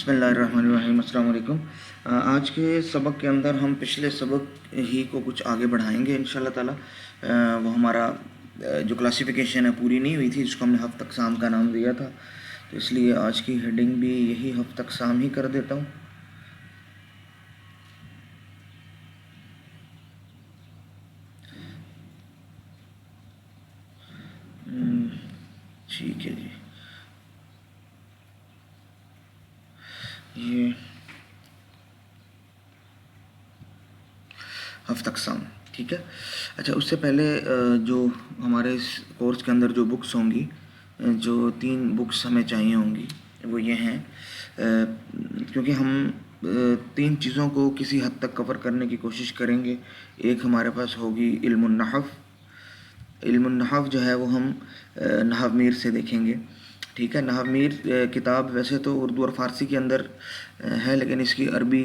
بسم اللہ الرحمن الرحیم۔ السلام علیکم۔ آج کے سبق کے اندر ہم پچھلے سبق ہی کو کچھ آگے بڑھائیں گے انشاءاللہ تعالی۔ وہ ہمارا جو کلاسیفیکیشن ہے پوری نہیں ہوئی تھی، جس کو ہم نے ہفت اقسام کا نام دیا تھا، تو اس لیے آج کی ہیڈنگ بھی یہی ہفت اقسام ہی کر دیتا ہوں۔ ٹھیک ہے جی، یہ ہفت اقسام ٹھیک ہے۔ اچھا، اس سے پہلے جو ہمارے اس کورس کے اندر جو بکس ہوں گی، جو 3 بکس ہمیں چاہیے ہوں گی، وہ یہ ہیں، کیونکہ ہم 3 چیزوں کو کسی حد تک کور کرنے کی کوشش کریں گے۔ ایک ہمارے پاس ہوگی علم النحو۔ علم النحو جو ہے وہ ہم نحو میر سے دیکھیں گے، ٹھیک ہے۔ نحو میر کتاب ویسے تو اردو اور فارسی کے اندر ہے، لیکن اس کی عربی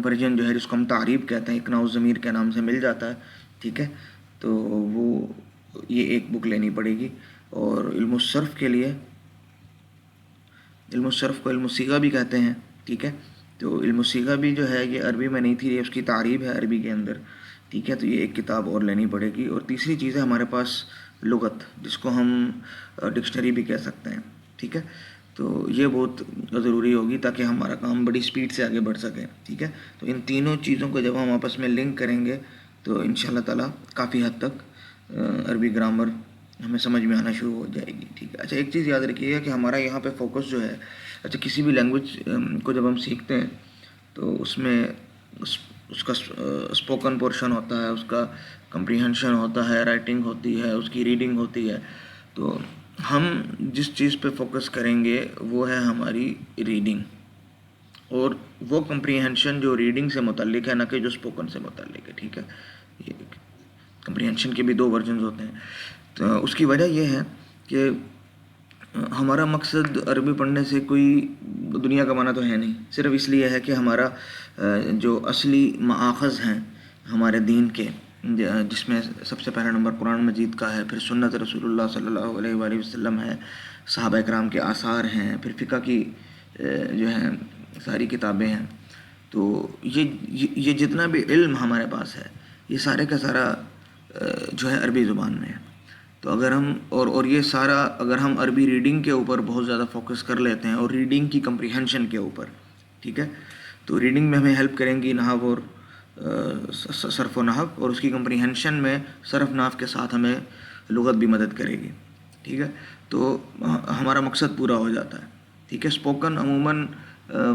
ورژن جو ہے، جس کو ہم تعریب کہتے ہیں، اقناع الضمیر کے نام سے مل جاتا ہے، ٹھیک ہے۔ تو وہ یہ ایک بک لینی پڑے گی۔ اور علم الصرف کے لیے، علم الصرف کو علم الصیغہ بھی کہتے ہیں، ٹھیک ہے۔ تو علم الصیغہ بھی جو ہے یہ عربی میں نہیں تھی، یہ اس کی تعریب ہے عربی کے اندر، ٹھیک ہے۔ تو یہ ایک کتاب اور لینی پڑے گی۔ اور تیسری چیز ہے ہمارے پاس لغت، جس کو ہم ڈکشنری بھی کہہ سکتے ہیں، ٹھیک ہے۔ تو یہ بہت ضروری ہوگی تاکہ ہمارا کام بڑی سپیڈ سے آگے بڑھ سکے، ٹھیک ہے۔ تو ان تینوں چیزوں کو جب ہم آپس میں لنک کریں گے تو انشاءاللہ تعالیٰ کافی حد تک عربی گرامر ہمیں سمجھ میں آنا شروع ہو جائے گی، ٹھیک ہے۔ اچھا، ایک چیز یاد رکھیے گا کہ ہمارا یہاں پہ فوکس جو ہے، اچھا کسی بھی لینگویج کو جب ہم سیکھتے ہیں تو اس میں اس کا اسپوکن پورشن ہوتا ہے، اس کا کمپریہنشن ہوتا ہے، رائٹنگ ہوتی ہے، اس کی ریڈنگ ہوتی ہے۔ تو ہم جس چیز پہ فوکس کریں گے وہ ہے ہماری ریڈنگ، اور وہ کمپریہنشن جو ریڈنگ سے متعلق ہے، نہ کہ جو اسپوکن سے متعلق ہے، ٹھیک ہے۔ یہ کمپریہنشن کے بھی 2 ورژنز ہوتے ہیں۔ تو اس کی وجہ یہ ہے کہ ہمارا مقصد عربی پڑھنے سے کوئی دنیا کمانا تو ہے نہیں، صرف اس لیے ہے کہ ہمارا جو اصلی مآخذ ہیں ہمارے دین کے، جس میں سب سے پہلا نمبر قرآن مجید کا ہے، پھر سنت رسول اللہ صلی اللہ علیہ وآلہ وسلم ہے، صحابہ اکرام کے آثار ہیں، پھر فقہ کی جو ہیں ساری کتابیں ہیں۔ تو یہ جتنا بھی علم ہمارے پاس ہے، یہ سارے کا سارا جو ہے عربی زبان میں ہے۔ تو اگر ہم اور یہ سارا اگر ہم عربی ریڈنگ کے اوپر بہت زیادہ فوکس کر لیتے ہیں، اور ریڈنگ کی کمپریہنشن کے اوپر، ٹھیک ہے، تو ریڈنگ میں ہمیں ہیلپ کریں گی نحو اور صرف و نحو، اور اس کی کمپریہنشن میں صرف نحو کے ساتھ ہمیں لغت بھی مدد کرے گی، ٹھیک ہے۔ تو ہمارا مقصد پورا ہو جاتا ہے، ٹھیک ہے۔ اسپوکن عموماً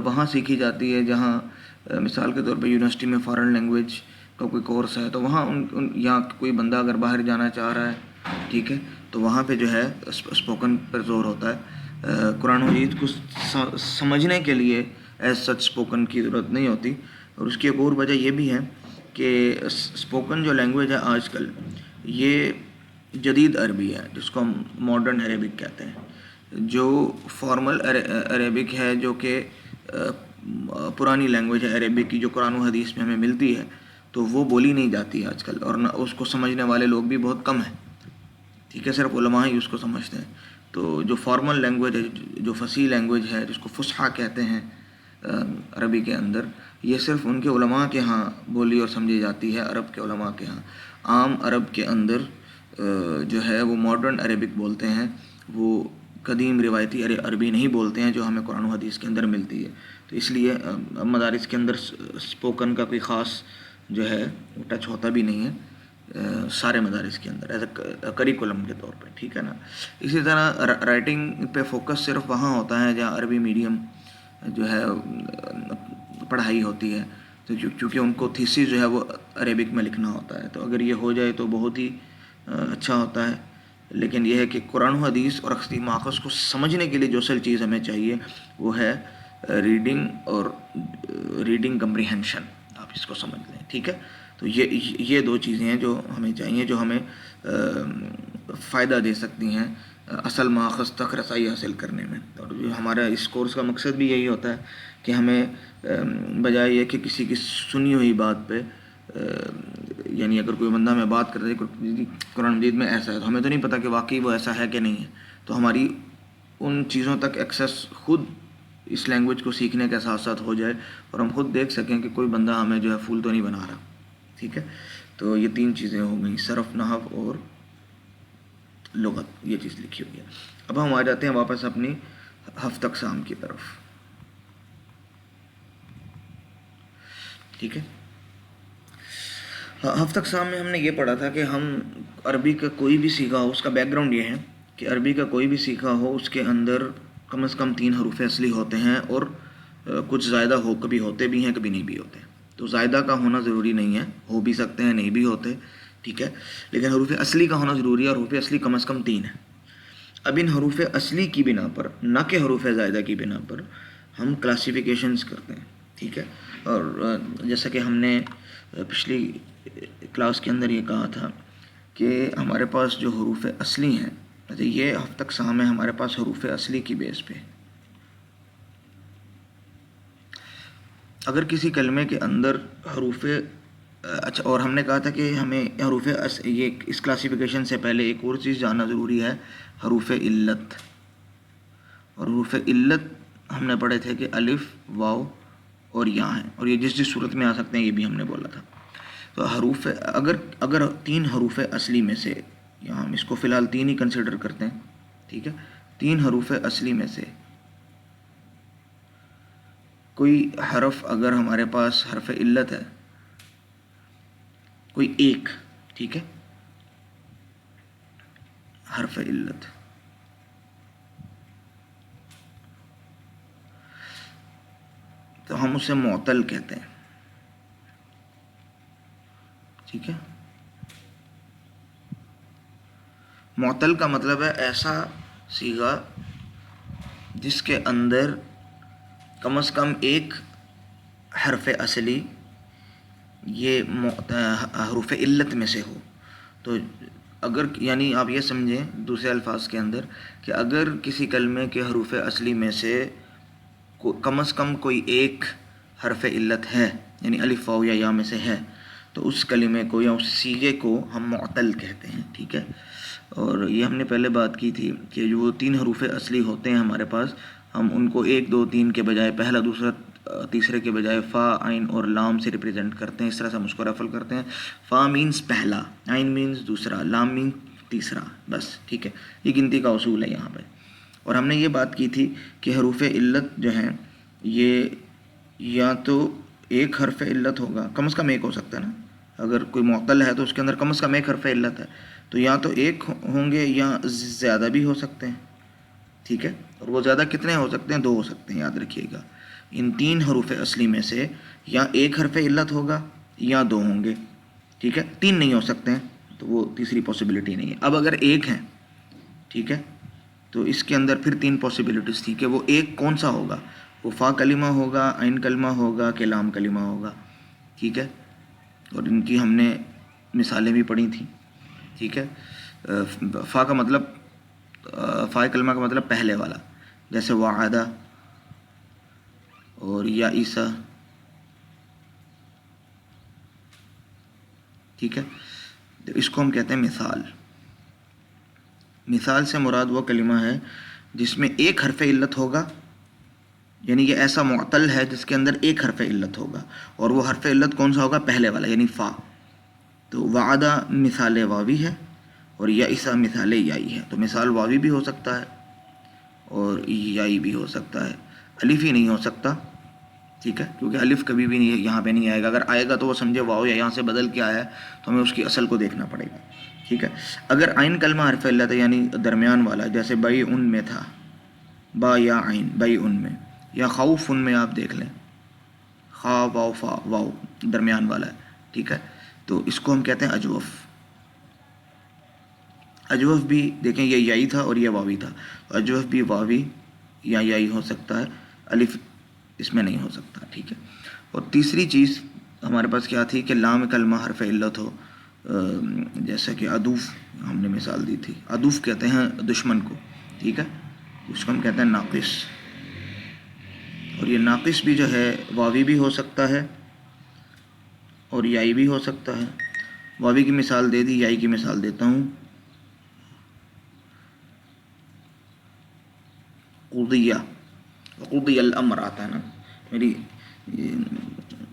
وہاں سیکھی جاتی ہے جہاں مثال کے طور پہ یونیورسٹی میں فارن لینگویج کا کوئی کورس ہے، تو وہاں یہاں کوئی بندہ اگر باہر جانا چاہ رہا ہے، ٹھیک ہے، تو وہاں پہ جو ہے اسپوکن پر زور ہوتا ہے۔ قرآن مجید کو سمجھنے کے لیے ایز سچ اسپوکن کی ضرورت نہیں ہوتی۔ اور اس کی ایک اور وجہ یہ بھی ہے کہ اسپوکن جو لینگویج ہے آج کل، یہ جدید عربی ہے، جس کو ہم ماڈرن عربک کہتے ہیں۔ جو فارمل عربک ہے، جو کہ پرانی لینگویج ہے عربک کی، جو قرآن و حدیث میں ہمیں ملتی ہے، تو وہ بولی نہیں جاتی آج کل، اور نہ اس کو سمجھنے والے لوگ بھی بہت کم ہیں، ٹھیک ہے، صرف علماء ہی اس کو سمجھتے ہیں۔ تو جو فارمل لینگویج ہے، جو فصیح لینگویج ہے، جس کو فصحیٰ کہتے ہیں عربی کے اندر، یہ صرف ان کے علماء کے ہاں بولی اور سمجھی جاتی ہے، عرب کے علماء کے ہاں۔ عام عرب کے اندر جو ہے وہ ماڈرن عربک بولتے ہیں، وہ قدیم روایتی عربی نہیں بولتے ہیں جو ہمیں قرآن و حدیث کے اندر ملتی ہے۔ تو اس لیے مدارس کے اندر اسپوکن کا کوئی خاص جو ہے ٹچ ہوتا بھی نہیں ہے سارے مدارس کے اندر ایز اے کریکولم کے طور پہ، ٹھیک ہے نا۔ اسی طرح رائٹنگ پہ فوکس صرف وہاں ہوتا ہے جہاں عربی میڈیم جو ہے پڑھائی ہوتی ہے، تو چونکہ ان کو تھیسس جو ہے وہ عربک میں لکھنا ہوتا ہے، تو اگر یہ ہو جائے تو بہت ہی اچھا ہوتا ہے۔ لیکن یہ ہے کہ قرآن و حدیث اور اصلی ماخذ کو سمجھنے کے لیے جو اصل چیز ہمیں چاہیے وہ ہے ریڈنگ اور ریڈنگ کمپریہنشن، آپ اس کو سمجھ لیں، ٹھیک ہے۔ تو یہ 2 چیزیں ہیں جو ہمیں چاہیے، جو ہمیں فائدہ دے سکتی ہیں اصل ماخذ تک رسائی حاصل کرنے میں۔ اور ہمارا اس کورس کا مقصد بھی یہی ہوتا ہے کہ ہمیں بجائے یہ کہ کسی کی سنی ہوئی بات پہ، یعنی اگر کوئی بندہ ہمیں بات کرتا ہے قرآن مجید میں ایسا ہے، تو ہمیں تو نہیں پتہ کہ واقعی وہ ایسا ہے کہ نہیں ہے، تو ہماری ان چیزوں تک ایکسیس خود اس لینگویج کو سیکھنے کے ساتھ ساتھ ہو جائے اور ہم خود دیکھ سکیں کہ کوئی بندہ ہمیں جو ہے پھول تو نہیں بنا رہا. ٹھیک ہے، تو یہ 3 چیزیں ہو گئیں، صرف، نحو اور لغت، یہ چیز لکھی ہوئی ہے. اب ہم آ جاتے ہیں واپس اپنی ہفت اقسام کی طرف. ٹھیک ہے، ہفت اقسام میں ہم نے یہ پڑھا تھا کہ ہم عربی کا کوئی بھی سیکھا ہو، اس کا بیک گراؤنڈ یہ ہے کہ عربی کا کوئی بھی سیکھا ہو اس کے اندر کم از کم 3 حروف اصلی ہوتے ہیں، اور کچھ زائدہ ہو، کبھی ہوتے بھی ہیں کبھی نہیں بھی ہوتے. تو زائدہ کا ہونا ضروری نہیں ہے، ہو بھی سکتے ہیں نہیں بھی ہوتے. ٹھیک ہے، لیکن حروف اصلی کا ہونا ضروری ہے، اور حروف اصلی کم از کم 3 ہیں. اب ان حروف اصلی کی بنا پر، نہ کہ حروف زائدہ کی بنا پر، ہم کلاسیفیکیشنز کرتے ہیں. ٹھیک ہے، اور جیسا کہ ہم نے پچھلی کلاس کے اندر یہ کہا تھا کہ ہمارے پاس جو حروف اصلی ہیں، یہ ہفت اقسام ہے ہمارے پاس حروف اصلی کی بیس پہ. اگر کسی کلمے کے اندر حروف اچھا، اور ہم نے کہا تھا کہ ہمیں حروف یہ اس کلاسیفیکیشن سے پہلے ایک اور چیز جاننا ضروری ہے، حروف علت. اور حروف علت ہم نے پڑھے تھے کہ الف، واو اور یا ہیں، اور یہ جس صورت میں آ سکتے ہیں یہ بھی ہم نے بولا تھا. تو حروف اگر 3 حروف اصلی میں سے، یہاں ہم اس کو فی الحال 3 ہی کنسیڈر کرتے ہیں. ٹھیک ہے، 3 حروف اصلی میں سے کوئی حرف اگر ہمارے پاس حرف علت ہے، کوئی ایک، ٹھیک ہے، حرف علت، تو ہم اسے معطل کہتے ہیں. ٹھیک ہے، معطل کا مطلب ہے ایسا صیغہ جس کے اندر کم از کم ایک حرف اصلی یہ حروف علت میں سے ہو. تو اگر یعنی آپ یہ سمجھیں دوسرے الفاظ کے اندر کہ اگر کسی کلمے کے حروف اصلی میں سے کم از کم کوئی ایک حرف علت ہے، یعنی الف، واو یا یا میں سے ہے، تو اس کلمے کو یا اس صیغے کو ہم معطل کہتے ہیں. ٹھیک ہے، اور یہ ہم نے پہلے بات کی تھی کہ جو 3 حروف اصلی ہوتے ہیں ہمارے پاس، ہم ان کو 1 2 3 کے بجائے، پہلا دوسرا تیسرے کے بجائے فا، عین اور لام سے ریپرزینٹ کرتے ہیں. اس طرح سے ہم اس کو رفل کرتے ہیں. فا مینز پہلا، عین مینز دوسرا، لام مینز تیسرا، بس. ٹھیک ہے، یہ گنتی کا اصول ہے یہاں پہ. اور ہم نے یہ بات کی تھی کہ حروف علت جو ہیں یہ یا تو ایک حرف علت ہوگا، کم از کم ایک ہو سکتا ہے نا، اگر کوئی معطل ہے تو اس کے اندر کم از کم ایک حرف علت ہے، تو یا تو ایک ہوں گے یا زیادہ بھی ہو سکتے ہیں. ٹھیک ہے، اور وہ زیادہ کتنے ہو سکتے ہیں؟ 2 ہو سکتے ہیں. یاد رکھیے گا، ان 3 حروف اصلی میں سے یا ایک حرف علت ہوگا یا 2 ہوں گے. ٹھیک ہے، 3 نہیں ہو سکتے ہیں، تو وہ تیسری پاسبلٹی نہیں ہے. اب اگر ایک ہیں، ٹھیک ہے، تو اس کے اندر پھر 3 پاسبلٹیز تھی کہ وہ ایک کون سا ہوگا. وہ فا کلمہ ہوگا، عین کلمہ ہوگا کہ لام کلمہ ہوگا. ٹھیک ہے، اور ان کی ہم نے مثالیں بھی پڑھی تھیں. ٹھیک ہے، فا کا مطلب، فا کلمہ کا مطلب پہلے والا، جیسے وعدہ اور یا عیسیٰ. ٹھیک ہے، تو اس کو ہم کہتے ہیں مثال. مثال سے مراد وہ کلمہ ہے جس میں ایک حرف علت ہوگا، یعنی یہ ایسا معطل ہے جس کے اندر ایک حرف علت ہوگا، اور وہ حرف علت کون سا ہوگا؟ پہلے والا، یعنی فا. تو وعدہ مثال واوی ہے اور یا عیسیٰ مثال یائی ہے. تو مثال واوی بھی ہو سکتا ہے اور یائی بھی ہو سکتا ہے، الف ہی نہیں ہو سکتا. ٹھیک ہے، کیونکہ الف کبھی بھی نہیں یہاں پہ نہیں آئے گا. اگر آئے گا تو وہ سمجھے واو یا یہاں سے بدل کے آیا ہے، تو ہمیں اس کی اصل کو دیکھنا پڑے گا. ٹھیک ہے، اگر عین کلمہ حرف علت ہے یعنی درمیان والا، جیسے بئی ان میں تھا، با یا عین، بئی ان میں، یا خوف ان میں آپ دیکھ لیں، خا واو فا، واو درمیان والا ہے. ٹھیک ہے، تو اس کو ہم کہتے ہیں اجوف. اجوف بھی دیکھیں یہ یائی تھا اور یہ واوی تھا، تو اجوف بھی واوی یا یائی ہو سکتا ہے، الف اس میں نہیں ہو سکتا. ٹھیک ہے، اور تیسری چیز ہمارے پاس کیا تھی کہ لام کلمہ حرف علت ہو، جیسا کہ ادوف ہم نے مثال دی تھی. ادوف کہتے ہیں دشمن کو. ٹھیک ہے، اس کو ہم کہتے ہیں ناقص. اور یہ ناقص بھی جو ہے واوی بھی ہو سکتا ہے اور یائی بھی ہو سکتا ہے. واوی کی مثال دے دی، یائی کی مثال دیتا ہوں. قضیہ، قضی الامر آتا ہے نا.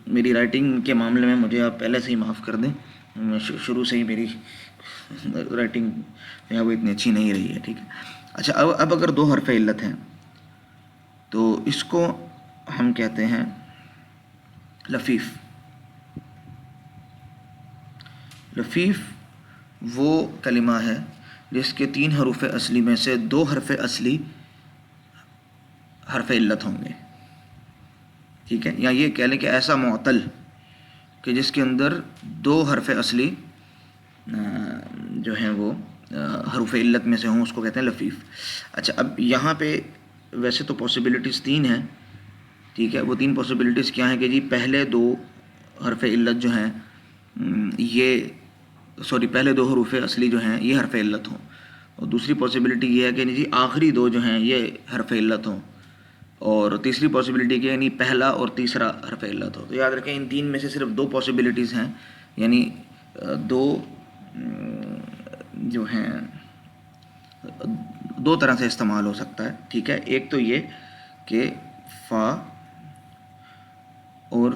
میری رائٹنگ کے معاملے میں مجھے آپ پہلے سے ہی معاف کر دیں. میں شروع سے ہی میری رائٹنگ وہ اتنی اچھی نہیں رہی ہے. ٹھیک ہے. اچھا اب اگر دو حرف علت ہیں تو اس کو ہم کہتے ہیں لفیف. لفیف وہ کلمہ ہے جس کے 3 حروف اصلی میں سے 2 حرف اصلی حرف علت ہوں گے. ٹھیک ہے. یا یہ کہہ لیں کہ ایسا معطل کہ جس کے اندر 2 حرف اصلی جو ہیں وہ حروف علت میں سے ہوں، اس کو کہتے ہیں لفیف. اچھا اب یہاں پہ ویسے تو پاسبلٹیز 3 ہیں. ٹھیک ہے. وہ 3 پاسبلٹیز کیا ہیں کہ جی پہلے 2 حرف علت جو ہیں پہلے 2 حروف اصلی جو ہیں یہ حرف علت ہوں. اور دوسری پاسبلٹی یہ ہے کہ جی آخری 2 جو ہیں یہ حرف علت ہوں. اور تیسری پاسبلٹی کہ یعنی پہلا اور تیسرا حرف علت ہو. تو یاد رکھیں ان 3 میں سے صرف 2 پاسبلٹیز ہیں، یعنی 2 جو ہیں 2 طرح سے استعمال ہو سکتا ہے. ٹھیک ہے. ایک تو یہ کہ فا اور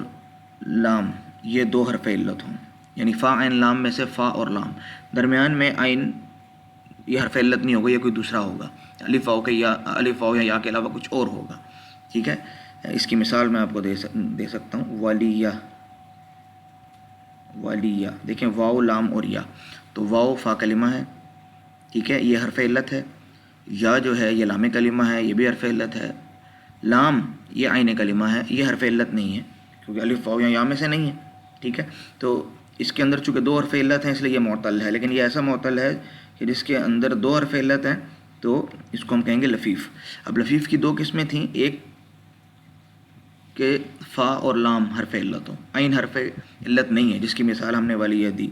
لام یہ 2 حرف علت ہوں، یعنی فا عین لام میں سے فا اور لام، درمیان میں عین یہ حرف علت نہیں ہوگا، یہ کوئی دوسرا ہوگا، الف واؤ یا یا کے علاوہ کچھ اور ہوگا. ٹھیک ہے. اس کی مثال میں آپ کو دے سکتا ہوں. والیہ دیکھیں واؤ لام اور یا. تو واؤ فا کلمہ ہے. ٹھیک ہے. یہ حرف علت ہے. یا جو ہے یہ لام کلمہ ہے، یہ بھی حرف علت ہے. لام یہ عین کلمہ ہے، یہ حرف علت نہیں ہے کیونکہ الف واؤ یا میں سے نہیں ہے. ٹھیک ہے. تو اس کے اندر چونکہ 2 حرف علت ہیں اس لیے یہ معطل ہے، لیکن یہ ایسا معطل ہے کہ جس کے اندر 2 حرف علت ہیں تو اس کو ہم کہیں گے لفیف. اب لفیف کی 2 قسمیں تھیں. ایک کہ فا اور لام حرف علت ہو، عین حرف علت نہیں ہے، جس کی مثال ہم نے والیہ دی.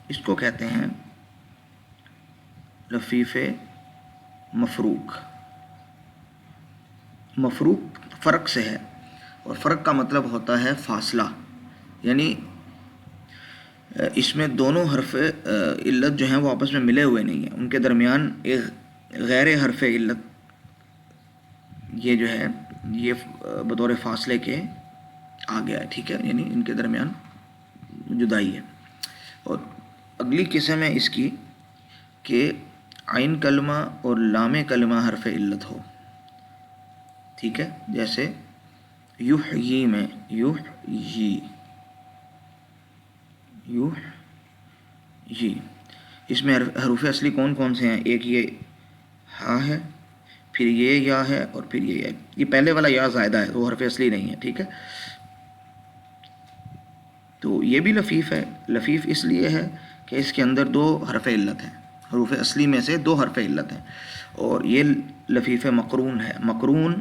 اس کو کہتے ہیں لفیف مفروق. مفروق فرق سے ہے، اور فرق کا مطلب ہوتا ہے فاصلہ، یعنی اس میں دونوں حرف علت جو ہیں وہ آپس میں ملے ہوئے نہیں ہیں، ان کے درمیان ایک غیر حرف علت یہ جو ہے یہ بطور فاصلے کے آ گیا ہے. ٹھیک ہے. یعنی ان کے درمیان جدائی ہے. اور اگلی قسم ہے اس کی کہ عین کلمہ اور لام کلمہ حرف علت ہو. ٹھیک ہے. جیسے یحیی میں یحیی اس میں حروف اصلی کون کون سے ہیں؟ ایک یہ ہا ہے، پھر یہ یا ہے، اور پھر یہ پہلے والا یا زائدہ ہے، وہ حرف اصلی نہیں ہے. ٹھیک ہے. تو یہ بھی لفیف ہے. لفیف اس لیے ہے کہ اس کے اندر 2 حرف علت ہیں، حروف اصلی میں سے 2 حرف علت ہیں. اور یہ لفیف مقرون ہے. مقرون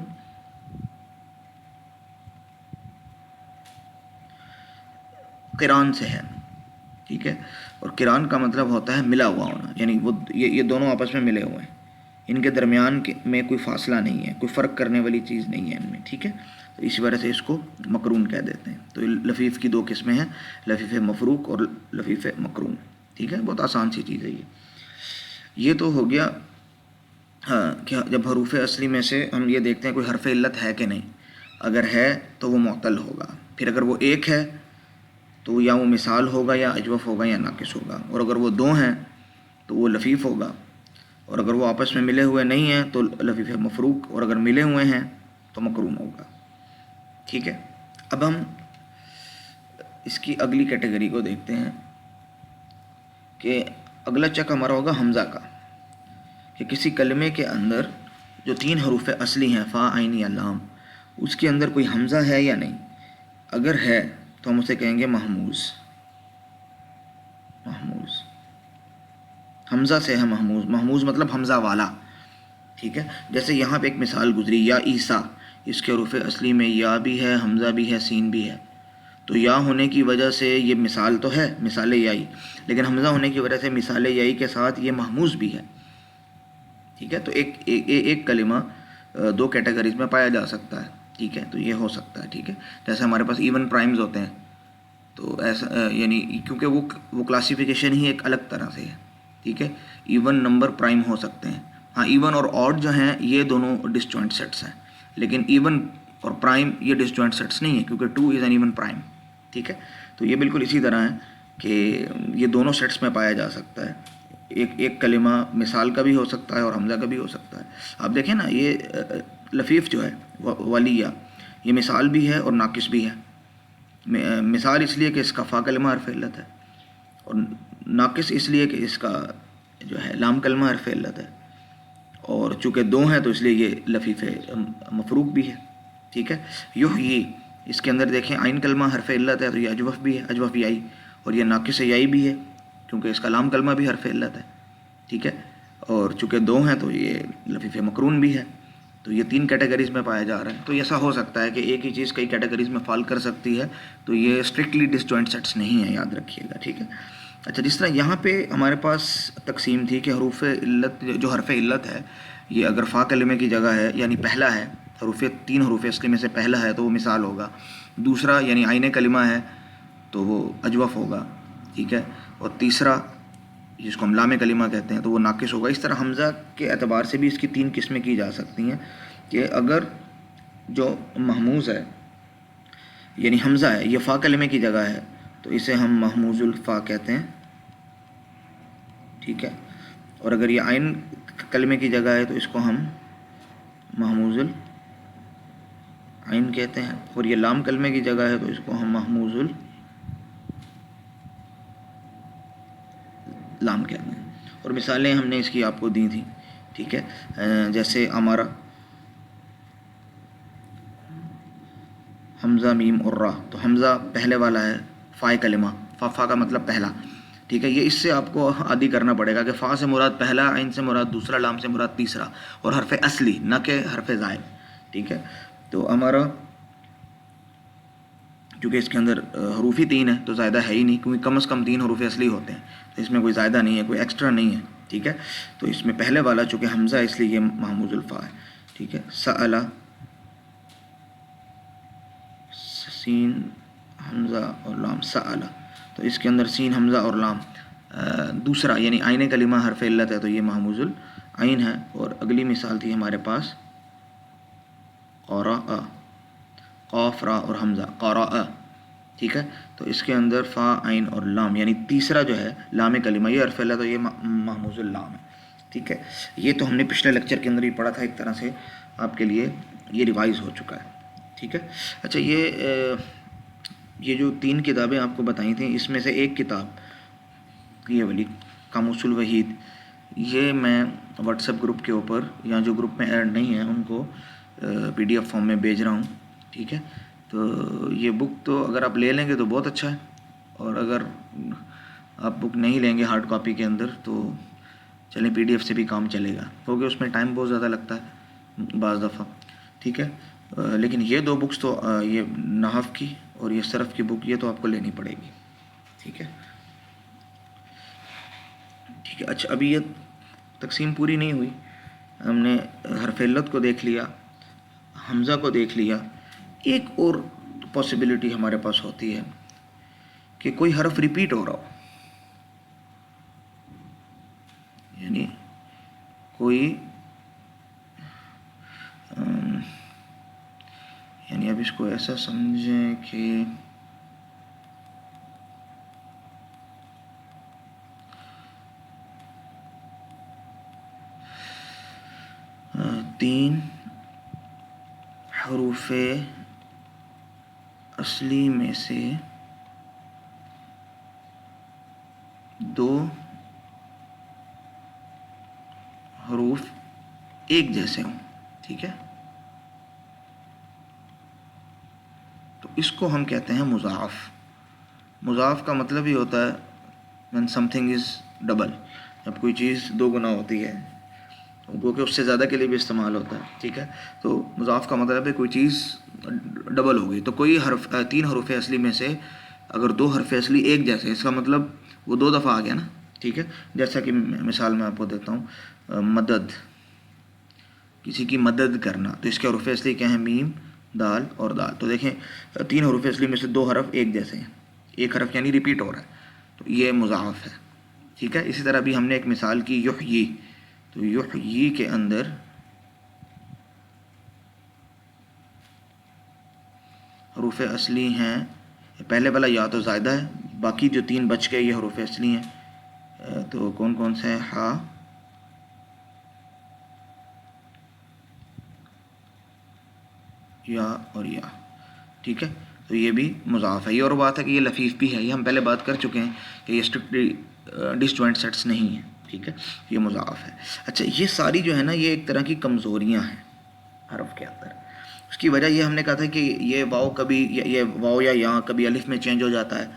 قران سے ہے. ٹھیک ہے. اور قران کا مطلب ہوتا ہے ملا ہوا ہونا، یعنی وہ یہ دونوں آپس میں ملے ہوئے ہیں، ان کے درمیان میں کوئی فاصلہ نہیں ہے، کوئی فرق کرنے والی چیز نہیں ہے ان میں. ٹھیک ہے. تو اسی وجہ سے اس کو مقرون کہہ دیتے ہیں. تو لفیف کی 2 قسمیں ہیں، لفیف مفروق اور لفیف مقرون. ٹھیک ہے. بہت آسان سی چیز ہے یہ تو ہو گیا. ہاں کہ جب حروف اصلی میں سے ہم یہ دیکھتے ہیں کوئی حرف علت ہے کہ نہیں، اگر ہے تو وہ معطل ہوگا. پھر اگر وہ ایک ہے تو یا وہ مثال ہوگا یا اجوف ہوگا یا ناقص ہوگا. اور اگر وہ 2 ہیں تو وہ لفیف ہوگا. اور اگر وہ آپس میں ملے ہوئے نہیں ہیں تو لفیف مفروق، اور اگر ملے ہوئے ہیں تو مقرون ہوگا. ٹھیک ہے. اب ہم اس کی اگلی کیٹیگری کو دیکھتے ہیں کہ اگلا چک ہمارا ہوگا حمزہ کا، کہ کسی کلمے کے اندر جو 3 حروف اصلی ہیں فا عین یا لام، اس کے اندر کوئی حمزہ ہے یا نہیں. اگر ہے تو ہم اسے کہیں گے محموز. حمزہ سے ہے محموز مطلب حمزہ والا. ٹھیک ہے. جیسے یہاں پہ ایک مثال گزری یا عیسیٰ، اس کے حروف اصلی میں یا بھی ہے، حمزہ بھی ہے، سین بھی ہے. تو یا ہونے کی وجہ سے یہ مثال تو ہے، مثال یائی، لیکن حمزہ ہونے کی وجہ سے مثال یائی کے ساتھ یہ محموز بھی ہے. ٹھیک ہے. تو ایک کلمہ 2 کیٹیگریز میں پایا جا سکتا ہے. ٹھیک ہے. تو یہ ہو سکتا ہے. ٹھیک ہے. جیسے ہمارے پاس ایون پرائمز ہوتے ہیں، تو ایسا یعنی کیونکہ وہ کلاسیفیکیشن ہی ایک الگ طرح سے ہے. ٹھیک ہے. ایون نمبر پرائم ہو سکتے ہیں. ہاں ایون اور آڈ جو ہیں یہ دونوں ڈسجوائنٹ سیٹس ہیں، لیکن ایون اور پرائم یہ ڈسجوائنٹ سیٹس نہیں ہیں کیونکہ 2 از این ایون پرائم. ٹھیک ہے, تو یہ بالکل اسی طرح ہے کہ یہ دونوں سیٹس میں پایا جا سکتا ہے. ایک کلمہ مثال کا بھی ہو سکتا ہے اور حمزہ کا بھی ہو سکتا ہے. آپ دیکھیں نا, یہ لفیف جو ہے ولیہ, یہ مثال بھی ہے اور ناقص بھی ہے. مثال اس لیے کہ اس کا فا کلمہ حرف علت ہے, اور ناقص اس لیے کہ اس کا جو ہے لام کلمہ حرف علت ہے, اور چونکہ 2 ہیں تو اس لیے یہ لفیف مفروق بھی ہے. ٹھیک ہے, یحیی, اس کے اندر دیکھیں عین کلمہ حرف علت ہے تو یہ اجوف بھی ہے, اجوف یائی, اور یہ ناقص یائی بھی ہے کیونکہ اس کا لام کلمہ بھی حرف علت ہے. ٹھیک ہے, اور چونکہ 2 ہیں تو یہ لفیف مقرون بھی ہے. تو یہ 3 کیٹیگریز میں پایا جا رہا ہے. تو ایسا ہو سکتا ہے کہ ایک ہی چیز کئی کیٹیگریز میں فال کر سکتی ہے, تو یہ اسٹرکٹلی ڈسجوائنٹ سیٹس نہیں ہیں, یاد رکھیے گا. ٹھیک ہے, اچھا, جس طرح یہاں پہ ہمارے پاس تقسیم تھی کہ حروف علت, جو حرف علت ہے یہ اگر فا کلمے کی جگہ ہے یعنی پہلا ہے, 3 حروف اصلی میں سے پہلا ہے تو وہ مثال ہوگا. دوسرا یعنی عین کلمہ ہے تو وہ اجوف ہوگا. ٹھیک ہے, اور تیسرا جس کو ہم لام کلمہ کہتے ہیں تو وہ ناقص ہوگا. اس طرح حمزہ کے اعتبار سے بھی اس کی 3 قسمیں کی جا سکتی ہیں کہ اگر جو محموز ہے یعنی حمزہ ہے یہ فا کلمے کی جگہ ہے تو اسے ہم محموز الفا کہتے ہیں. ٹھیک ہے, اور اگر یہ عین کلمے کی جگہ ہے تو اس کو ہم محموز العین کہتے ہیں, اور یہ لام کلمے کی جگہ ہے تو اس کو ہم محموز لام کہتے ہیں. اور مثالیں ہم نے اس کی آپ کو دی تھیں. ٹھیک ہے, جیسے امارا, حمزہ میم اور را, تو حمزہ پہلے والا ہے, فا کلمہ, فا کا مطلب پہلا. ٹھیک ہے, یہ اس سے آپ کو عادی کرنا پڑے گا کہ فا سے مراد پہلا, عین سے مراد دوسرا, لام سے مراد تیسرا, اور حرف اصلی نہ کہ حرف زائد. ٹھیک ہے, تو ہمارا کیونکہ اس کے اندر حروف ہی 3 ہے تو زائدہ ہے ہی نہیں, کیونکہ کم از کم 3 حروف اصلی ہوتے ہیں, تو اس میں کوئی زائدہ نہیں ہے, کوئی ایکسٹرا نہیں ہے. ٹھیک ہے, تو اس میں پہلے والا چونکہ حمزہ اس لیے یہ محموز الفا ہے. ٹھیک ہے, سألا, سین حمزہ اور لام, سألا, تو اس کے اندر سین حمزہ اور لام. دوسرا یعنی عین کلمہ حرف علت ہے تو یہ محموز العین ہے. اور اگلی مثال تھی ہمارے پاس قرأ, قاف را اور حمزہ, قرأ. ٹھیک ہے, تو اس کے اندر فا عین اور لام یعنی تیسرا جو ہے لام کلمہ یہ حرف علت تو یہ محموز اللام ہے. ٹھیک ہے, یہ تو ہم نے پچھلے لیکچر کے اندر ہی پڑھا تھا, ایک طرح سے آپ کے لیے یہ ریوائز ہو چکا ہے. ٹھیک ہے, اچھا, یہ جو 3 کتابیں آپ کو بتائی تھیں اس میں سے ایک کتاب یہ والی قاموس الوحید, یہ میں واٹس ایپ گروپ کے اوپر یا جو گروپ میں ایڈ نہیں ہیں ان کو PDF فارم میں بھیج رہا ہوں. ٹھیک ہے, تو یہ بک تو اگر آپ لے لیں گے تو بہت اچھا ہے, اور اگر آپ بک نہیں لیں گے ہارڈ کاپی کے اندر تو چلیں PDF سے بھی کام چلے گا, کیونکہ اس میں ٹائم بہت زیادہ لگتا ہے بعض دفعہ. ٹھیک ہے, لیکن یہ 2 بکس تو یہ نحو کی اور یہ صرف کی بک یہ تو آپ کو لینی پڑے گی. ٹھیک ہے, ٹھیک ہے. اچھا, ابھی یہ تقسیم پوری نہیں ہوئی, ہم نے حرف علت کو دیکھ لیا, حمزہ کو دیکھ لیا. ایک اور پاسبلٹی ہمارے پاس ہوتی ہے کہ کوئی حرف ریپیٹ ہو رہا ہو, یعنی کوئی یعنی اب اس کو ایسا سمجھیں کہ تین حروف اصلی میں سے 2 حروف ایک جیسے ہوں. ٹھیک ہے, تو اس کو ہم کہتے ہیں مضاعف. مضاعف کا مطلب ہی ہوتا ہے when something is double, جب کوئی چیز 2 گنا ہوتی ہے, وہ کہ اس سے زیادہ کے لیے بھی استعمال ہوتا ہے. ٹھیک ہے, تو مضاعف کا مطلب ہے کوئی چیز ڈبل ہو گئی. تو کوئی 3 حروف اصلی میں سے اگر 2 حرف اصلی ایک جیسے, اس کا مطلب وہ 2 دفعہ آ گیا نا. ٹھیک ہے, جیسا کہ مثال میں آپ کو دیتا ہوں, مدد, کسی کی مدد کرنا, تو اس کے حروف اصلی کیا ہیں, میم, دال اور دال. تو دیکھیں 3 حروف اصلی میں سے 2 حرف ایک جیسے ہیں, ایک حرف یعنی ریپیٹ ہو رہا ہے, تو یہ مضاعف ہے. ٹھیک ہے, اسی طرح بھی ہم نے ایک مثال کی یحیی, تو یحیی کے اندر حروف اصلی ہیں، پہلے والا یا تو زائدہ ہے، باقی جو 3 بچ گئے یہ حروف اصلی ہیں، تو کون کون سے ہیں؟ ہا، یا اور یا، ٹھیک ہے. تو یہ بھی مضاف ہے. یہ اور بات ہے کہ یہ لفیف بھی ہے، یہ ہم پہلے بات کر چکے ہیں کہ یہ اسٹرکٹلی ڈسجوائنٹ سیٹس نہیں ہیں، ٹھیک ہے، یہ مضاف ہے. اچھا، یہ ساری جو ہے نا یہ ایک طرح کی کمزوریاں ہیں حرف کے اندر. اس کی وجہ یہ ہم نے کہا تھا کہ یہ واؤ کبھی، یہ واؤ یا یہاں کبھی الف میں چینج ہو جاتا ہے،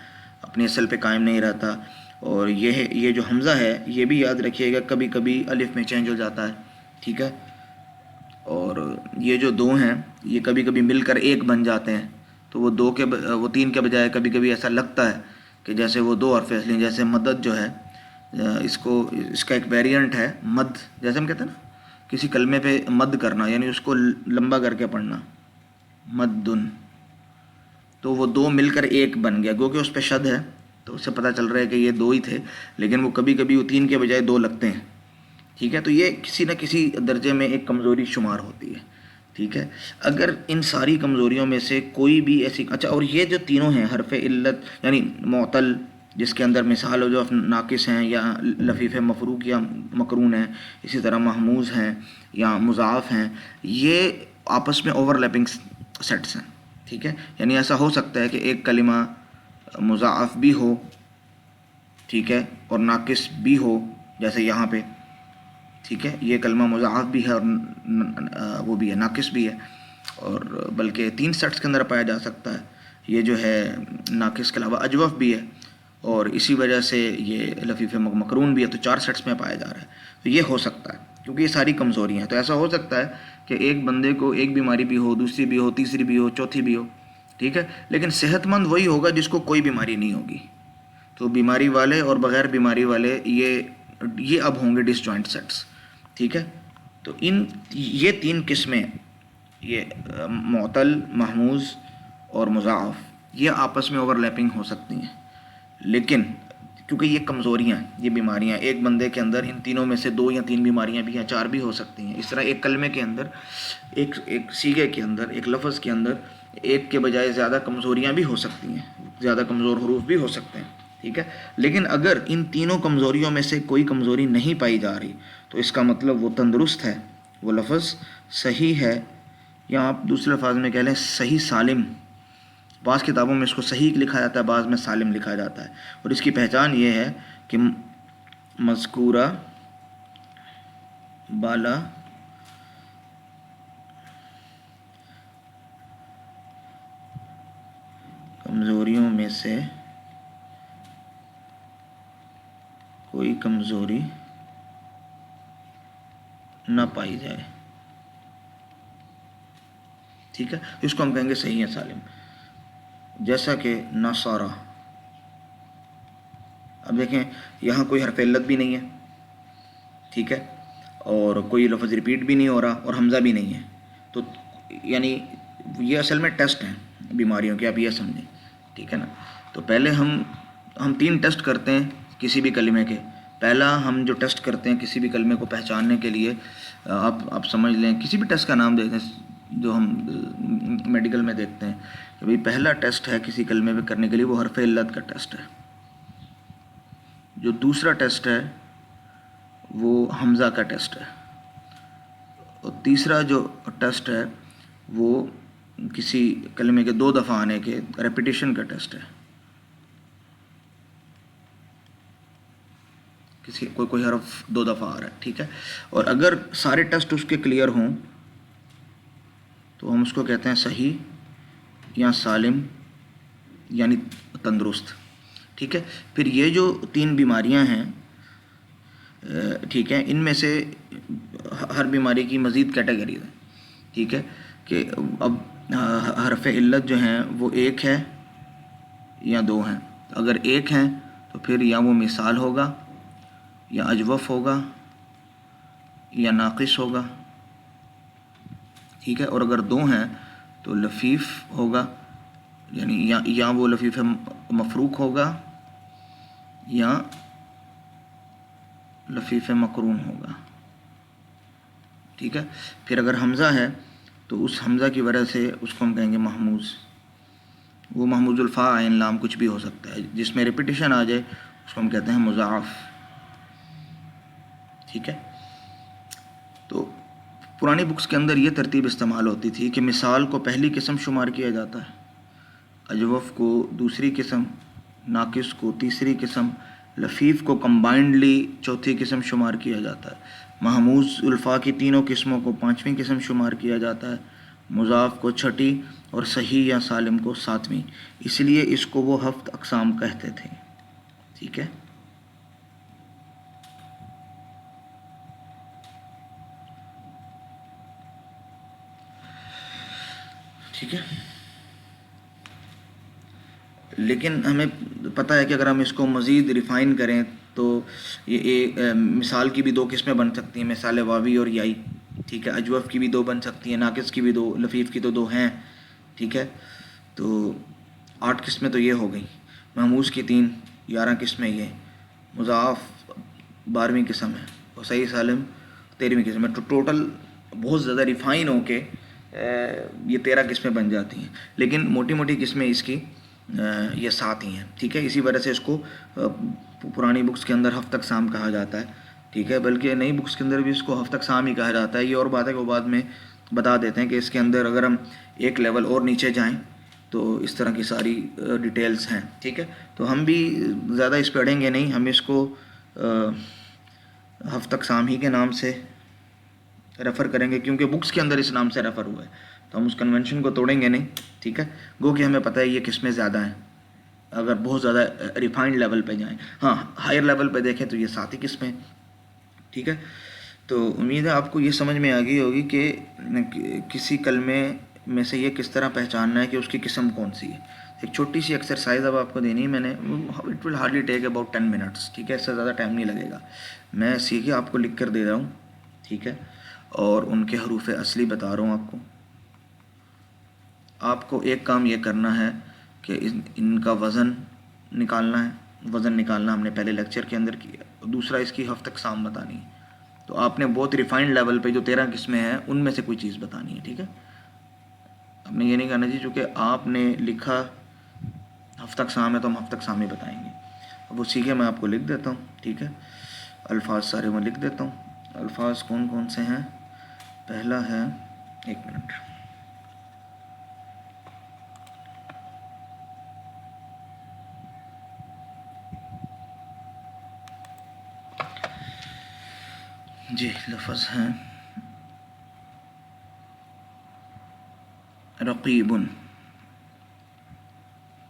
اپنے اصل پہ قائم نہیں رہتا. اور یہ جو حمزہ ہے یہ بھی یاد رکھیے گا کبھی کبھی الف میں چینج ہو جاتا ہے، ٹھیک ہے. اور یہ جو 2 ہیں یہ کبھی کبھی مل کر ایک بن جاتے ہیں، تو وہ 3 کے بجائے کبھی کبھی ایسا لگتا ہے کہ جیسے وہ 2 حرف اصلی ہیں. جیسے مدد جو ہے، اس کا ایک ویریئنٹ ہے مد، جیسے ہم کہتے ہیں نا کسی کلمے پہ مد کرنا، یعنی اس کو لمبا کر کے پڑھنا، مدن. تو وہ 2 مل کر ایک بن گیا، کیونکہ اس پہ شد ہے تو اس سے پتہ چل رہا ہے کہ یہ 2 ہی تھے، لیکن وہ کبھی کبھی وہ 3 کے بجائے 2 لگتے ہیں، ٹھیک ہے. تو یہ کسی نہ کسی درجے میں ایک کمزوری شمار ہوتی ہے، ٹھیک ہے. اگر ان ساری کمزوریوں میں سے کوئی بھی ایسی، اچھا، اور یہ جو تینوں ہیں حرف علت یعنی معطل جس کے اندر مثال ہو جو ناقص ہیں یا لفیف مفروق یا مقرون ہیں، اسی طرح محموز ہیں یا مضاعف ہیں، یہ آپس میں اوور لیپنگ سیٹس ہیں، ٹھیک ہے. یعنی ایسا ہو سکتا ہے کہ ایک کلمہ مضاعف بھی ہو، ٹھیک ہے، اور ناقص بھی ہو، جیسے یہاں پہ، ٹھیک ہے. یہ کلمہ مضاعف بھی ہے اور وہ بھی ہے، ناقص بھی ہے، اور بلکہ 3 سیٹس کے اندر پایا جا سکتا ہے. یہ جو ہے ناقص کے علاوہ اجوف بھی ہے، اور اسی وجہ سے یہ لفیف مقرون بھی ہے، تو 4 سیٹس میں پایا جا رہا ہے. تو یہ ہو سکتا ہے کیونکہ یہ ساری کمزوریاں ہیں. تو ایسا ہو سکتا ہے کہ ایک بندے کو ایک بیماری بھی ہو، دوسری بھی ہو، تیسری بھی ہو، چوتھی بھی ہو، ٹھیک ہے، لیکن صحت مند وہی ہوگا جس کو کوئی بیماری نہیں ہوگی. تو بیماری والے اور بغیر بیماری والے یہ اب ہوں گے ڈس جوائنٹ سیٹس، ٹھیک ہے. تو یہ 3 قسمیں، یہ معطل، محموز اور مضاعف، یہ آپس میں اوور لیپنگ ہو سکتی ہیں، لیکن کیونکہ یہ کمزوریاں، یہ بیماریاں، ایک بندے کے اندر ان تینوں میں سے 2 یا 3 بیماریاں بھی ہیں، 4 بھی ہو سکتی ہیں. اس طرح ایک کلمے کے اندر، ایک صیغے کے اندر، ایک لفظ کے اندر ایک کے بجائے زیادہ کمزوریاں بھی ہو سکتی ہیں، زیادہ کمزور حروف بھی ہو سکتے ہیں، ٹھیک ہے. لیکن اگر ان تینوں کمزوریوں میں سے کوئی کمزوری نہیں پائی جا رہی تو اس کا مطلب وہ تندرست ہے، وہ لفظ صحیح ہے، یا آپ دوسرے الفاظ میں کہہ لیں صحیح سالم. بعض کتابوں میں اس کو صحیح لکھا جاتا ہے، بعض میں سالم لکھا جاتا ہے. اور اس کی پہچان یہ ہے کہ مذکورہ بالا کمزوریوں میں سے کوئی کمزوری نہ پائی جائے، ٹھیک ہے. اس کو ہم کہیں گے صحیح ہے سالم. جیسا کہ نصارہ، اب دیکھیں یہاں کوئی حرف علت بھی نہیں ہے، ٹھیک ہے، اور کوئی لفظ ریپیٹ بھی نہیں ہو رہا، اور حمزہ بھی نہیں ہے. تو یعنی یہ اصل میں ٹیسٹ ہیں بیماریوں کے، آپ یہ سمجھیں، ٹھیک ہے نا. تو پہلے ہم 3 ٹیسٹ کرتے ہیں کسی بھی کلمے کے. پہلا ہم جو ٹیسٹ کرتے ہیں کسی بھی کلمے کو پہچاننے کے لیے، آپ سمجھ لیں کسی بھی ٹیسٹ کا نام دے دیں جو ہم میڈیکل میں دیکھتے ہیں کہ بھئی پہلا ٹیسٹ ہے کسی کلمے پہ کرنے کے لیے، وہ حرف علت کا ٹیسٹ ہے. جو دوسرا ٹیسٹ ہے وہ حمزہ کا ٹیسٹ ہے، اور تیسرا جو ٹیسٹ ہے وہ کسی کلمے کے 2 دفعہ آنے کے ریپیٹیشن کا ٹیسٹ ہے. کوئی حرف 2 دفعہ آ رہا ہے، ٹھیک ہے. اور اگر سارے ٹیسٹ اس کے کلیئر ہوں تو ہم اس کو کہتے ہیں صحیح یا سالم، یعنی تندرست، ٹھیک ہے. پھر یہ جو 3 بیماریاں ہیں، ٹھیک ہے، ان میں سے ہر بیماری کی مزید کیٹیگریز ہیں، ٹھیک ہے، کہ اب حرف علت جو ہیں وہ 1 ہے یا 2 ہیں. اگر 1 ہیں تو پھر یا وہ مثال ہوگا، یا اجوف ہوگا، یا ناقص ہوگا، ٹھیک ہے. اور اگر 2 ہیں تو لفیف ہوگا، یعنی یا وہ لفیف مفروق ہوگا یا لفیف مقرون ہوگا، ٹھیک ہے. پھر اگر حمزہ ہے تو اس حمزہ کی وجہ سے اس کو ہم کہیں گے محموز، وہ محمود الفا عین لام کچھ بھی ہو سکتا ہے، جس میں ریپیٹیشن آ جائے اس کو ہم کہتے ہیں مضاعف. ٹھیک ہے. تو پرانی بکس کے اندر یہ ترتیب استعمال ہوتی تھی کہ مثال کو پہلی قسم شمار کیا جاتا ہے، اجوف کو دوسری قسم، ناقص کو تیسری قسم، لفیف کو کمبائنڈلی چوتھی قسم شمار کیا جاتا ہے، محموز الفا کی تینوں قسموں کو پانچویں قسم شمار کیا جاتا ہے، مضاف کو چھٹی اور صحیح یا سالم کو ساتویں. اس لیے اس کو وہ ہفت اقسام کہتے تھے. ٹھیک ہے. ٹھیک ہے. لیکن ہمیں پتہ ہے کہ اگر ہم اس کو مزید ریفائن کریں تو یہ مثال کی بھی دو قسمیں بن سکتی ہیں، مثال واوی اور یائی. ٹھیک ہے. اجوف کی بھی دو بن سکتی ہیں، ناقص کی بھی دو، لفیف کی تو دو ہیں. ٹھیک ہے. تو 8 قسمیں تو یہ ہو گئیں، محموز کی 3، 11 قسمیں یہ، مضاعف 12ویں قسم ہے اور صحیح سالم 13ویں قسم ہے. تو ٹوٹل بہت زیادہ ریفائن ہو کے یہ 13 قسمیں بن جاتی ہیں، لیکن موٹی موٹی قسمیں اس کی یہ 7 ہی ہیں. ٹھیک ہے. اسی وجہ سے اس کو پرانی بکس کے اندر ہفت اقسام کہا جاتا ہے. ٹھیک ہے. بلکہ نئی بکس کے اندر بھی اس کو ہفت اقسام ہی کہا جاتا ہے. یہ اور بات ہے کہ وہ بعد میں بتا دیتے ہیں کہ اس کے اندر اگر ہم ایک لیول اور نیچے جائیں تو اس طرح کی ساری ڈیٹیلز ہیں. ٹھیک ہے. تو ہم بھی زیادہ اس پہ اڑیں گے نہیں، ہم اس کو ہفت اقسام ہی کے نام سے ریفر کریں گے، کیونکہ بکس کے اندر اس نام سے ریفر ہوا ہے تو ہم اس کنونشن کو توڑیں گے نہیں. ٹھیک ہے. گو کہ ہمیں پتہ ہے یہ قسمیں زیادہ ہیں اگر بہت زیادہ ریفائنڈ لیول پہ جائیں. ہاں، ہائر لیول پہ دیکھیں تو یہ 7 ہی قسمیں. ٹھیک ہے. تو امید ہے آپ کو یہ سمجھ میں آ گئی ہوگی کہ کسی کلمے میں سے یہ کس طرح پہچاننا ہے کہ اس کی قسم کون سی ہے. ایک چھوٹی سی ایکسرسائز اب آپ کو دینی ہے میں نے، it will hardly take about 10 minutes. ٹھیک ہے. اس سے زیادہ ٹائم نہیں لگے گا. میں سیکھے آپ کو لکھ کر دے رہا ہوں. ٹھیک ہے. اور ان کے حروف اصلی بتا رہا ہوں آپ کو. آپ کو ایک کام یہ کرنا ہے کہ ان کا وزن نکالنا ہے. وزن نکالنا ہم نے پہلے لیکچر کے اندر کیا. دوسرا اس کی ہفت اقسام بتانی ہے. تو آپ نے بہت ریفائنڈ لیول پہ جو 13 قسمیں ہیں ان میں سے کوئی چیز بتانی ہے. ٹھیک ہے. ہم نے یہ نہیں کہنا چاہیے چونکہ آپ نے لکھا ہفت اقسام ہے تو ہم ہفت اقسام ہی بتائیں گے. اب وہ سیکھے میں آپ کو لکھ دیتا ہوں. ٹھیک ہے. الفاظ سارے میں لکھ دیتا ہوں. الفاظ کون کون سے ہیں؟ پہلا ہے، ایک منٹ، جی لفظ ہیں رقیب.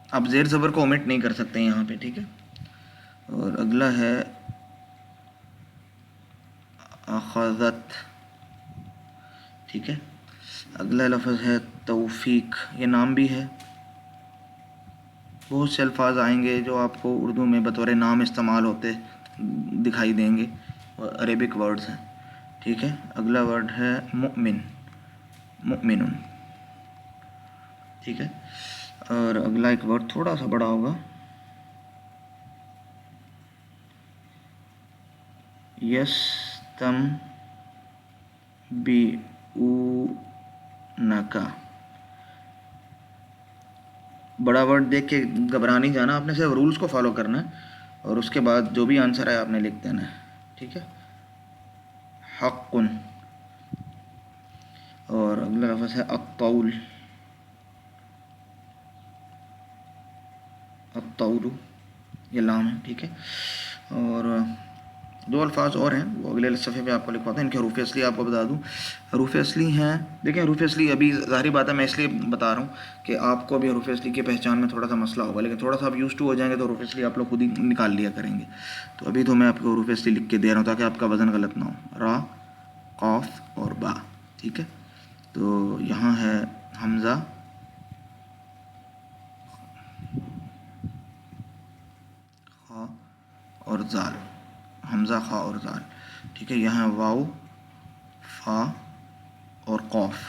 آپ زیر زبر کو اومٹ نہیں کر سکتے یہاں پہ. ٹھیک ہے. اور اگلا ہے اخذت. ٹھیک ہے. اگلا لفظ ہے توفیق. یہ نام بھی ہے. بہت سے الفاظ آئیں گے جو آپ کو اردو میں بطور نام استعمال ہوتے دکھائی دیں گے، اور عربک ورڈز ہیں. ٹھیک ہے. اگلا ورڈ ہے مؤمن، مؤمن. ٹھیک ہے. اور اگلا ایک ورڈ تھوڑا سا بڑا ہوگا، یستم بی او نکا. بڑا ورڈ دیکھ کے گھبرا نہیں جانا، آپ نے صرف رولز کو فالو کرنا ہے اور اس کے بعد جو بھی آنسر ہے آپ نے لکھ دینا ہے. ٹھیک ہے. حق. اور اگلا لفظ ہے الطول، الطول، یہ لام ہے. ٹھیک ہے. اور 2 الفاظ اور ہیں وہ اگلے صفحے پہ آپ کو لکھواتا ہوں. ان کے حروف اصلی آپ کو بتا دوں. حروف اصلی ہیں، دیکھیں حروف اصلی ابھی ظاہری بات ہے میں اس لیے بتا رہا ہوں کہ آپ کو ابھی حروف اصلی کی پہچان میں تھوڑا سا مسئلہ ہوگا، لیکن تھوڑا سا آپ یوز ٹو ہو جائیں گے تو حروف اصلی آپ لوگ خود ہی نکال لیا کریں گے. تو ابھی تو میں آپ کو حروف اصلی لکھ کے دے رہا ہوں تاکہ آپ کا وزن غلط نہ ہو. را، قاف اور با. ٹھیک ہے. تو یہاں ہے حمزہ، خا اور زال. حمزہ، خا اور زال. ٹھیک ہے. یہاں واو، فا اور قوف.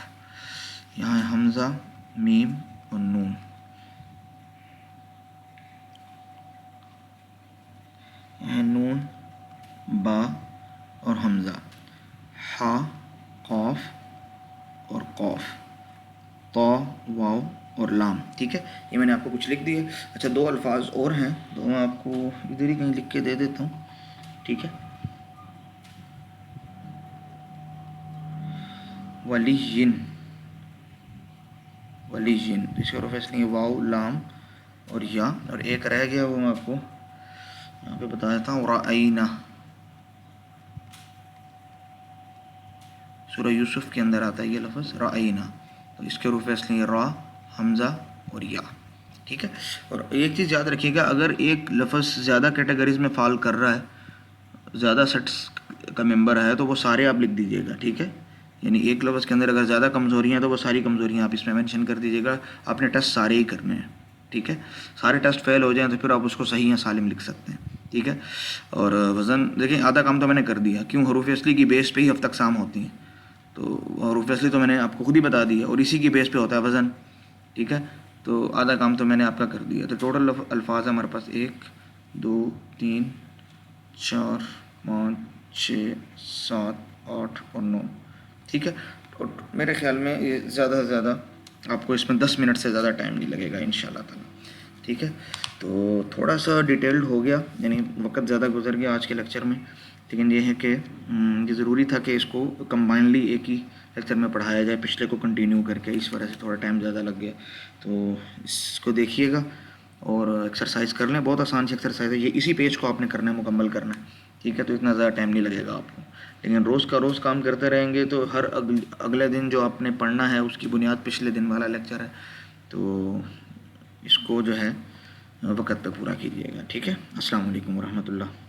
یہاں ہے حمزہ، میم اور نون. یہاں ہے نون، با اور حمزہ، حا، قوف اور قوف، طا، واو اور لام. ٹھیک ہے، یہ میں نے آپ کو کچھ لکھ دیے. اچھا 2 الفاظ اور ہیں تو میں آپ کو ادھر ہی کہیں لکھ کے دے دیتا ہوں. ٹھیک ہے، ولیین، ولیین اس کا حروف اصلی واو لام اور یا، اور ایک رہ گیا وہ میں آپ کو یہاں پہ بتا دیتا ہوں، رأینا. سورہ یوسف کے اندر آتا ہے یہ لفظ رأینا، تو اس کے حروف اصلی را، حمزہ اور یا. ٹھیک ہے، اور ایک چیز یاد رکھیے گا، اگر ایک لفظ زیادہ کیٹیگریز میں فال کر رہا ہے، زیادہ سیٹس کا ممبر ہے، تو وہ سارے آپ لکھ دیجیے گا. ٹھیک ہے، یعنی ایک لفظ کے اندر اگر زیادہ کمزوریاں ہیں تو وہ ساری کمزوریاں آپ اس میں مینشن کر دیجیے گا. آپ نے ٹیسٹ سارے ہی کرنے ہیں. ٹھیک ہے، سارے ٹیسٹ فیل ہو جائیں تو پھر آپ اس کو صحیح یا سالم لکھ سکتے ہیں. ٹھیک ہے، اور وزن دیکھیں آدھا کام تو میں نے کر دیا، کیوں؟ حروف اصلی کی بیس پہ ہی ہفت اقسام ہوتی ہیں، تو حروف اصلی تو میں نے آپ کو خود ہی بتا دیا، اور اسی کی بیس پہ ہوتا ہے وزن. ٹھیک ہے، تو آدھا کام تو میں نے آپ کا کر دیا. تو ٹوٹل الفاظ ہمارے پاس 1 2 3 4 5 6 7 8 اور 9. ٹھیک ہے، اور میرے خیال میں یہ زیادہ سے زیادہ آپ کو اس میں 10 منٹ سے زیادہ ٹائم نہیں لگے گا انشاءاللہ تعالی. ٹھیک ہے، تو تھوڑا سا ڈیٹیلڈ ہو گیا، یعنی وقت زیادہ گزر گیا آج کے لیکچر میں، لیکن یہ ہے کہ یہ ضروری تھا کہ اس کو کمبائنلی ایک ہی لیکچر میں پڑھایا جائے، پچھلے کو کنٹینیو کر کے، اس وجہ سے تھوڑا ٹائم زیادہ لگ گیا. تو اس کو دیکھیے گا اور ایکسرسائز کر لیں، بہت آسان سی ایکسرسائز ہے یہ، اسی پیج کو آپ نے کرنا ہے، مکمل کرنا ہے. ٹھیک ہے، تو اتنا زیادہ ٹائم نہیں لگے گا آپ کو، لیکن روز کا روز کام کرتے رہیں گے تو ہر اگلے دن جو آپ نے پڑھنا ہے اس کی بنیاد پچھلے دن والا لیکچر ہے، تو اس کو جو ہے وقت پہ پورا کیجیے گا. ٹھیک ہے، السلام علیکم ورحمۃ اللہ.